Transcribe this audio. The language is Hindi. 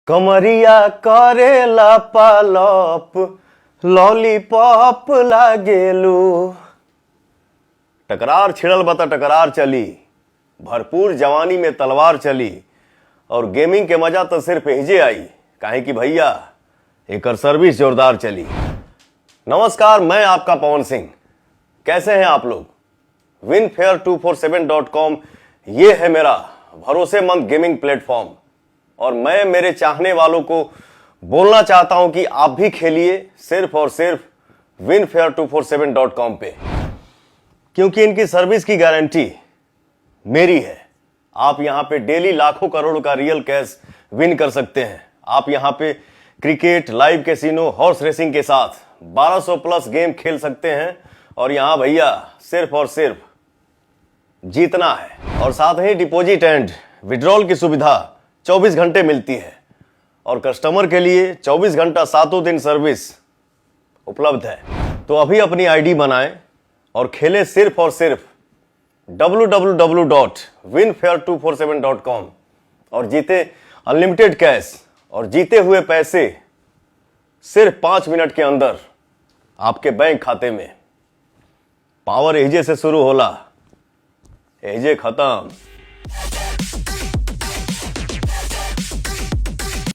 कमरिया करेला पालप लॉलीपॉप लागेलू। टकरार छिड़ल बता टकरार चली, भरपूर जवानी में तलवार चली। और गेमिंग के मजा तो सिर्फ एजे आई, काहे कि भैया एकर सर्विस जोरदार चली। नमस्कार, मैं आपका पवन सिंह। कैसे हैं आप लोग? winfair247.com ये है मेरा भरोसेमंद गेमिंग प्लेटफॉर्म और मैं मेरे चाहने वालों को बोलना चाहता हूं कि आप भी खेलिए सिर्फ और सिर्फ winfair247.com पे, क्योंकि इनकी सर्विस की गारंटी मेरी है। आप यहां पे डेली लाखों करोड़ का रियल कैश विन कर सकते हैं। आप यहां पे cricket, live casino, horse racing के साथ 1200 प्लस गेम खेल सकते हैं। और यहां भैया सिर्फ और सिर्फ जीतना है। और साथ ही डिपॉजिट एंड विड्रॉल की सुविधा 24 घंटे मिलती है और कस्टमर के लिए 24 घंटा 7 दिन सर्विस उपलब्ध है। तो अभी अपनी आईडी बनाएं और खेलें सिर्फ और सिर्फ www.winfair247.com और जीते अनलिमिटेड कैश और जीते हुए पैसे सिर्फ 5 मिनट के अंदर आपके बैंक खाते में। पावर एजे से शुरू होला, एजे खत्म।